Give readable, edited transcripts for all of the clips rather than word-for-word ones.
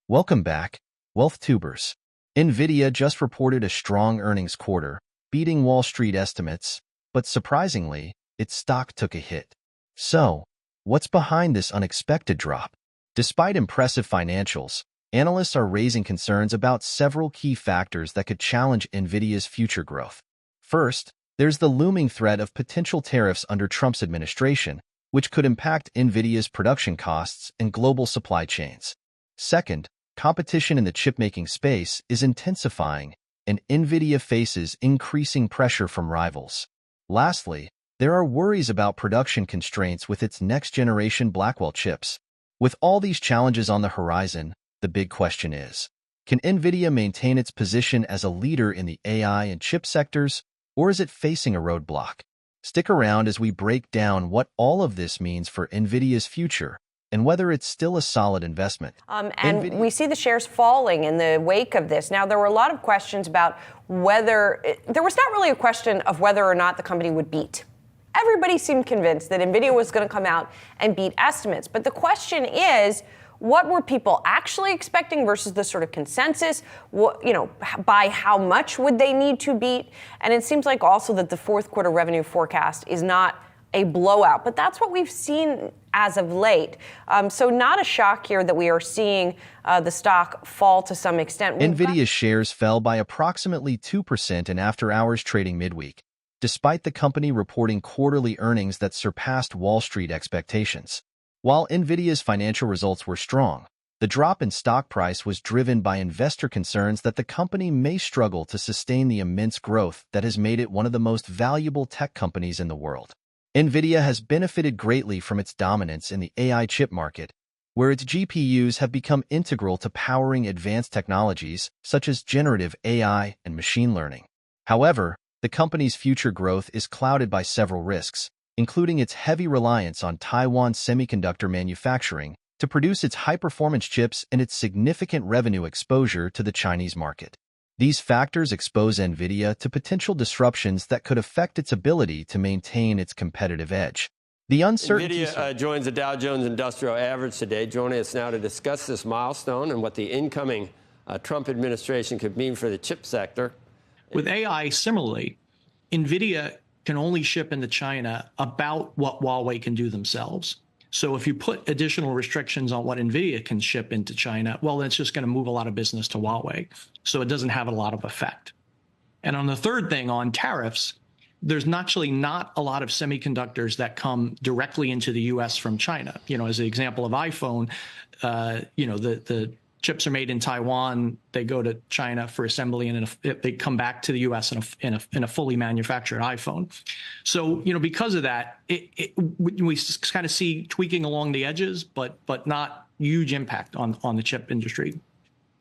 Welcome back, Wealth Tubers. Nvidia just reported a strong earnings quarter, beating Wall Street estimates, but surprisingly, its stock took a hit. So, what's behind this unexpected drop? Despite impressive financials, analysts are raising concerns about several key factors that could challenge Nvidia's future growth. First, there's the looming threat of potential tariffs under Trump's administration, which could impact Nvidia's production costs and global supply chains. Second, competition in the chip-making space is intensifying, and Nvidia faces increasing pressure from rivals. Lastly, there are worries about production constraints with its next-generation Blackwell chips. With all these challenges on the horizon, the big question is, can Nvidia maintain its position as a leader in the AI and chip sectors, or is it facing a roadblock? Stick around as we break down what all of this means for Nvidia's future and whether it's still a solid investment. We see the shares falling in the wake of this. Now, there were a lot of questions about whether there was not really a question of whether or not the company would beat. Everybody seemed convinced that Nvidia was going to come out and beat estimates. But the question is, what were people actually expecting versus the sort of consensus? By how much would they need to beat? And it seems like also that the fourth quarter revenue forecast is not a blowout, but that's what we've seen as of late. So not a shock here that we are seeing the stock fall to some extent. Nvidia's shares fell by approximately 2% in after-hours trading midweek, despite the company reporting quarterly earnings that surpassed Wall Street expectations. While Nvidia's financial results were strong, the drop in stock price was driven by investor concerns that the company may struggle to sustain the immense growth that has made it one of the most valuable tech companies in the world. Nvidia has benefited greatly from its dominance in the AI chip market, where its GPUs have become integral to powering advanced technologies such as generative AI and machine learning. However, the company's future growth is clouded by several risks, including its heavy reliance on Taiwan's semiconductor manufacturing to produce its high-performance chips and its significant revenue exposure to the Chinese market. These factors expose Nvidia to potential disruptions that could affect its ability to maintain its competitive edge. The uncertainty Nvidia joins the Dow Jones Industrial Average today, joining us now to discuss this milestone and what the incoming Trump administration could mean for the chip sector. With AI, similarly, Nvidia can only ship into China about what Huawei can do themselves. So if you put additional restrictions on what Nvidia can ship into China, well, it's just going to move a lot of business to Huawei. So it doesn't have a lot of effect. And on the third thing, on tariffs, there's actually not a lot of semiconductors that come directly into the U.S. from China. As an example of iPhone, the chips are made in Taiwan, they go to China for assembly, and they come back to the U.S. in a fully manufactured iPhone. So, because of that, we kind of see tweaking along the edges, but not huge impact on the chip industry.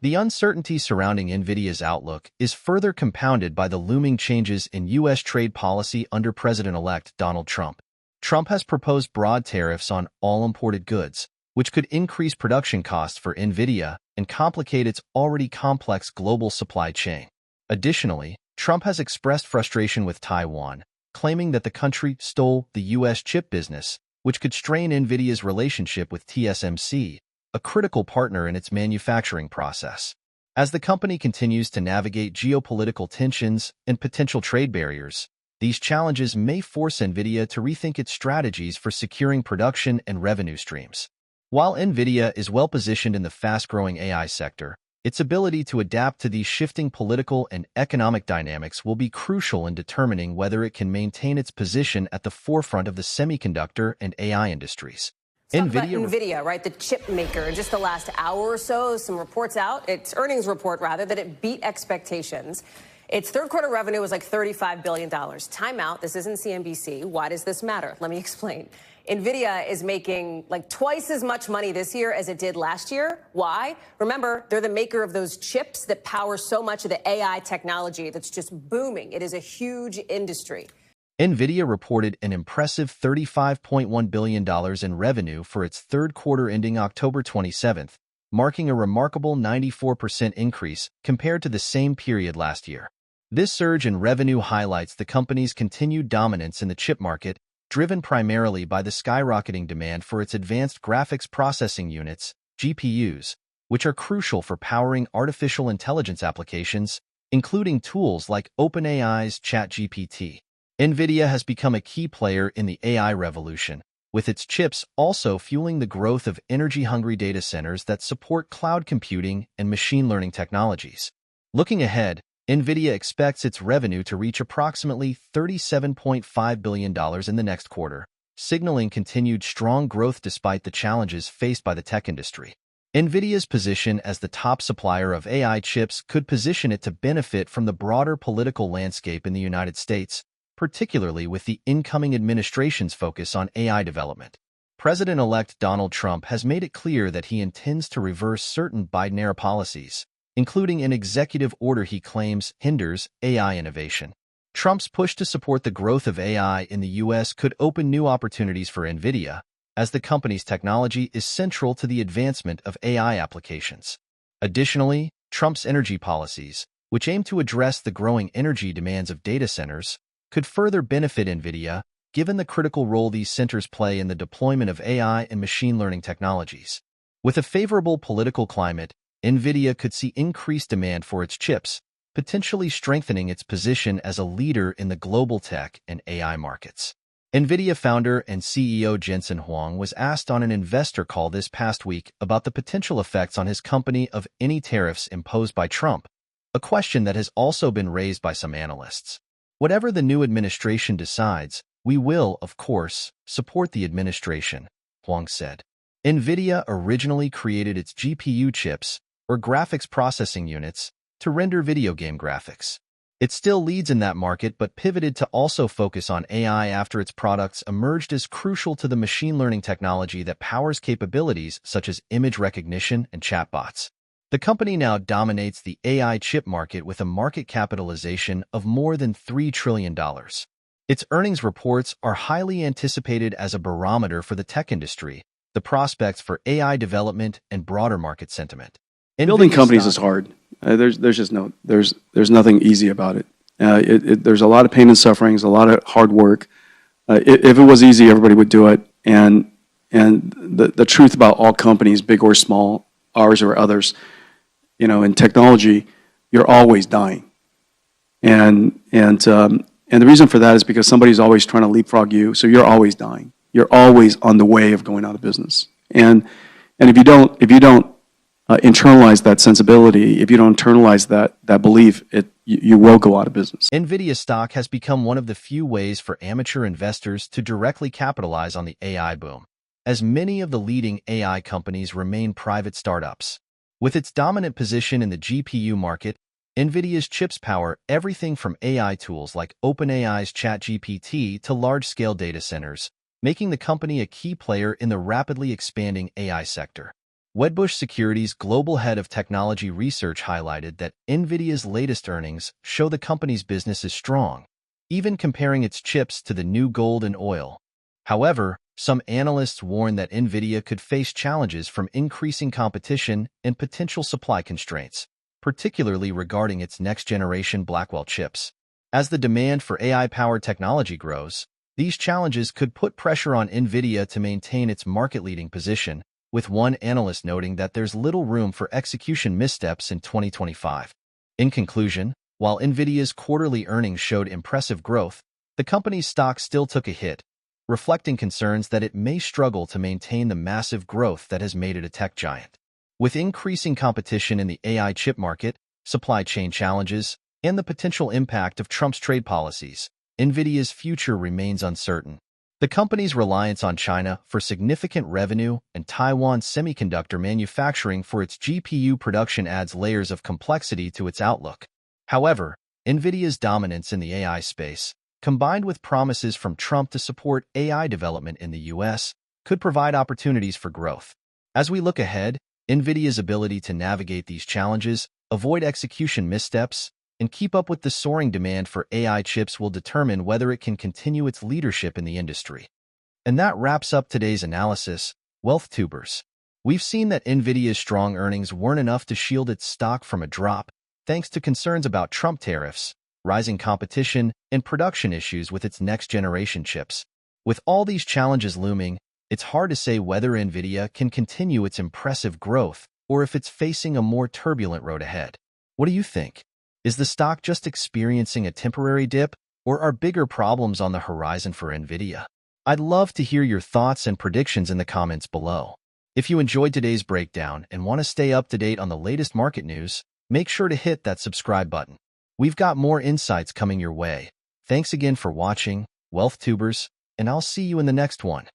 The uncertainty surrounding Nvidia's outlook is further compounded by the looming changes in U.S. trade policy under President-elect Donald Trump. Trump has proposed broad tariffs on all imported goods, which could increase production costs for Nvidia and complicate its already complex global supply chain. Additionally, Trump has expressed frustration with Taiwan, claiming that the country stole the U.S. chip business, which could strain Nvidia's relationship with TSMC, a critical partner in its manufacturing process. As the company continues to navigate geopolitical tensions and potential trade barriers, these challenges may force Nvidia to rethink its strategies for securing production and revenue streams. While Nvidia is well-positioned in the fast-growing AI sector, its ability to adapt to these shifting political and economic dynamics will be crucial in determining whether it can maintain its position at the forefront of the semiconductor and AI industries. Nvidia, right, the chip maker. Just the last hour or so, some reports out, its earnings report rather, that it beat expectations. Its third quarter revenue was like $35 billion. Time out. This isn't CNBC. Why does this matter? Let me explain. Nvidia is making like twice as much money this year as it did last year. Why? Remember, they're the maker of those chips that power so much of the AI technology that's just booming. It is a huge industry. Nvidia reported an impressive $35.1 billion in revenue for its third quarter ending October 27th, marking a remarkable 94% increase compared to the same period last year. This surge in revenue highlights the company's continued dominance in the chip market, driven primarily by the skyrocketing demand for its advanced graphics processing units, GPUs, which are crucial for powering artificial intelligence applications, including tools like OpenAI's ChatGPT. Nvidia has become a key player in the AI revolution, with its chips also fueling the growth of energy-hungry data centers that support cloud computing and machine learning technologies. Looking ahead, Nvidia expects its revenue to reach approximately $37.5 billion in the next quarter, signaling continued strong growth despite the challenges faced by the tech industry. Nvidia's position as the top supplier of AI chips could position it to benefit from the broader political landscape in the United States, particularly with the incoming administration's focus on AI development. President-elect Donald Trump has made it clear that he intends to reverse certain Biden-era policies, including an executive order he claims hinders AI innovation. Trump's push to support the growth of AI in the U.S. could open new opportunities for Nvidia, as the company's technology is central to the advancement of AI applications. Additionally, Trump's energy policies, which aim to address the growing energy demands of data centers, could further benefit Nvidia, given the critical role these centers play in the deployment of AI and machine learning technologies. With a favorable political climate, Nvidia could see increased demand for its chips, potentially strengthening its position as a leader in the global tech and AI markets. Nvidia founder and CEO Jensen Huang was asked on an investor call this past week about the potential effects on his company of any tariffs imposed by Trump, a question that has also been raised by some analysts. Whatever the new administration decides, we will, of course, support the administration, Huang said. Nvidia originally created its GPU chips, or graphics processing units, to render video game graphics. It still leads in that market but pivoted to also focus on AI after its products emerged as crucial to the machine learning technology that powers capabilities such as image recognition and chatbots. The company now dominates the AI chip market with a market capitalization of more than $3 trillion. Its earnings reports are highly anticipated as a barometer for the tech industry, the prospects for AI development, and broader market sentiment. Building companies is hard. There's nothing easy about it. There's a lot of pain and suffering, a lot of hard work. If it was easy, everybody would do it. And the truth about all companies, big or small, ours or others, in technology, you're always dying. And the reason for that is because somebody's always trying to leapfrog you, so you're always dying. You're always on the way of going out of business. And if you don't internalize that sensibility, if you don't internalize that belief, you will go out of business. Nvidia stock has become one of the few ways for amateur investors to directly capitalize on the AI boom, as many of the leading AI companies remain private startups. With its dominant position in the GPU market, Nvidia's chips power everything from AI tools like OpenAI's ChatGPT to large-scale data centers, making the company a key player in the rapidly expanding AI sector. Wedbush Securities' global head of technology research highlighted that Nvidia's latest earnings show the company's business is strong, even comparing its chips to the new gold and oil. However, some analysts warn that Nvidia could face challenges from increasing competition and potential supply constraints, particularly regarding its next-generation Blackwell chips. As the demand for AI-powered technology grows, these challenges could put pressure on Nvidia to maintain its market-leading position, with one analyst noting that there's little room for execution missteps in 2025. In conclusion, while Nvidia's quarterly earnings showed impressive growth, the company's stock still took a hit, reflecting concerns that it may struggle to maintain the massive growth that has made it a tech giant. With increasing competition in the AI chip market, supply chain challenges, and the potential impact of Trump's trade policies, Nvidia's future remains uncertain. The company's reliance on China for significant revenue and Taiwan's semiconductor manufacturing for its GPU production adds layers of complexity to its outlook. However, Nvidia's dominance in the AI space, combined with promises from Trump to support AI development in the U.S., could provide opportunities for growth. As we look ahead, Nvidia's ability to navigate these challenges, avoid execution missteps, and keep up with the soaring demand for AI chips will determine whether it can continue its leadership in the industry. And that wraps up today's analysis, Wealth Tubers. We've seen that Nvidia's strong earnings weren't enough to shield its stock from a drop, thanks to concerns about Trump tariffs, rising competition, and production issues with its next-generation chips. With all these challenges looming, it's hard to say whether Nvidia can continue its impressive growth or if it's facing a more turbulent road ahead. What do you think? Is the stock just experiencing a temporary dip, or are bigger problems on the horizon for Nvidia? I'd love to hear your thoughts and predictions in the comments below. If you enjoyed today's breakdown and want to stay up to date on the latest market news, make sure to hit that subscribe button. We've got more insights coming your way. Thanks again for watching, WealthTubers, and I'll see you in the next one.